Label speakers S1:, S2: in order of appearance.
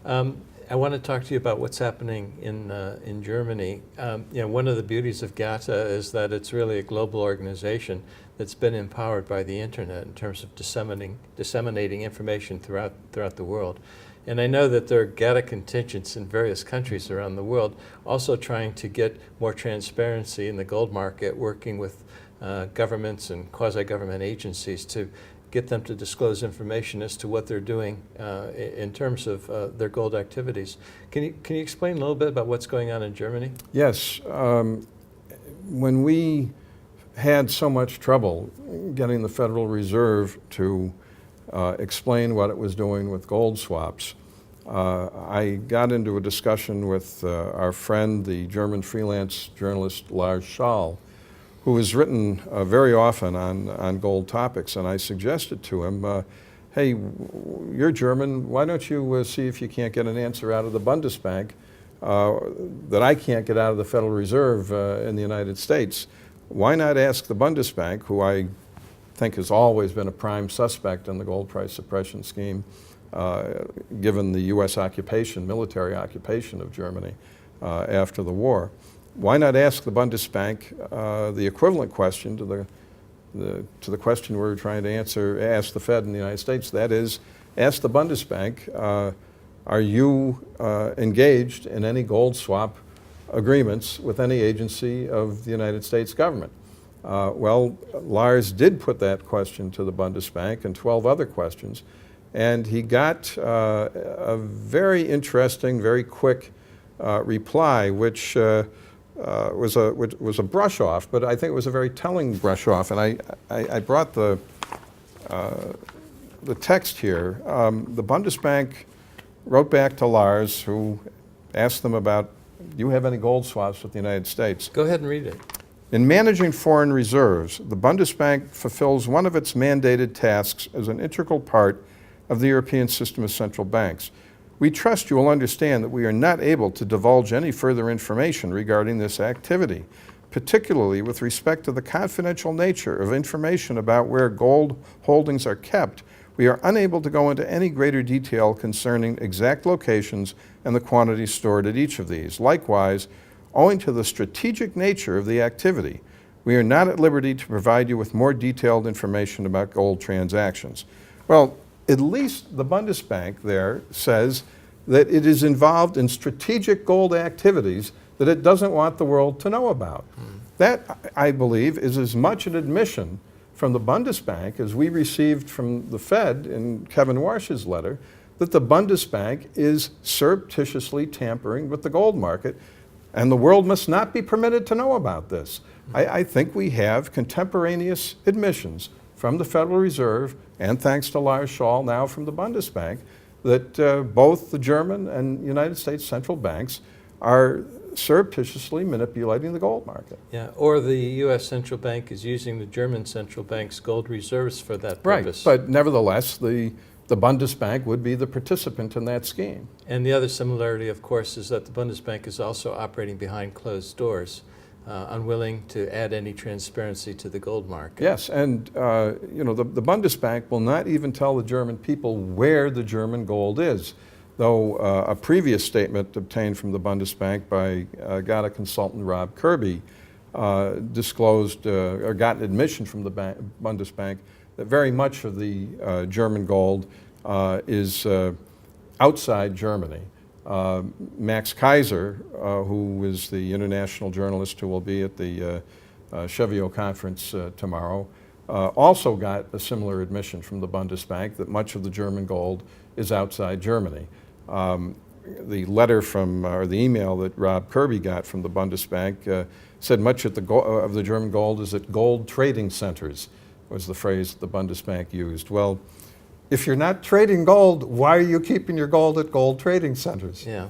S1: I want to talk to you about what's happening in Germany. One of the beauties of GATA is that it's really a global organization that's been empowered by the internet in terms of disseminating information throughout the world. And I know that there are GATA contingents in various countries around the world also trying to get more transparency in the gold market, working with governments and quasi-government agencies to get them to disclose information as to what they're doing in terms of their gold activities. Can you explain a little bit about what's going on in Germany?
S2: Yes. When we had so much trouble getting the Federal Reserve to explain what it was doing with gold swaps, I got into a discussion with our friend, the German freelance journalist Lars Schall, who has written very often on gold topics, and I suggested to him, hey, you're German, why don't you see if you can't get an answer out of the Bundesbank that I can't get out of the Federal Reserve in the United States? Why not ask the Bundesbank, who I think has always been a prime suspect in the gold price suppression scheme, given the U.S. occupation, military occupation of Germany after the war. Why not ask the Bundesbank the equivalent question to the question we're trying to ask the Fed in the United States? That is, ask the Bundesbank, are you engaged in any gold swap agreements with any agency of the United States government? Well, Lars did put that question to the Bundesbank and 12 other questions, and he got a very interesting, very quick reply, which was a brush off, but I think it was a very telling brush off. And I brought the text here. The Bundesbank wrote back to Lars, who asked them about, do you have any gold swaps with the United States?
S1: Go ahead and read it.
S2: In managing foreign reserves, the Bundesbank fulfills one of its mandated tasks as an integral part of the European system of central banks. We trust you will understand that we are not able to divulge any further information regarding this activity, particularly with respect to the confidential nature of information about where gold holdings are kept. We are unable to go into any greater detail concerning exact locations and the quantities stored at each of these. Likewise, owing to the strategic nature of the activity, we are not at liberty to provide you with more detailed information about gold transactions. Well, at least the Bundesbank there says that it is involved in strategic gold activities that it doesn't want the world to know about. That, I believe, is as much an admission from the Bundesbank as we received from the Fed in Kevin Warsh's letter, that the Bundesbank is surreptitiously tampering with the gold market, and the world must not be permitted to know about this. I think we have contemporaneous admissions from the Federal Reserve, and thanks to Lars Schall now from the Bundesbank, that both the German and United States central banks are surreptitiously manipulating the gold market.
S1: Yeah, or the U.S. central bank is using the German central bank's gold reserves for that purpose.
S2: Right, but nevertheless, the Bundesbank would be the participant in that scheme.
S1: And the other similarity, of course, is that the Bundesbank is also operating behind closed doors, unwilling to add any transparency to the gold market.
S2: Yes, and the Bundesbank will not even tell the German people where the German gold is, though a previous statement obtained from the Bundesbank by GATA consultant Rob Kirby disclosed or got an admission from the Bundesbank that very much of the German gold is outside Germany. Max Kaiser, who is the international journalist who will be at the Chevio conference tomorrow, also got a similar admission from the Bundesbank that much of the German gold is outside Germany. The letter from, or the email that Rob Kirby got from the Bundesbank said much of the German gold is at gold trading centers, was the phrase the Bundesbank used. Well, if you're not trading gold, why are you keeping your gold at gold trading centers?
S1: Yeah.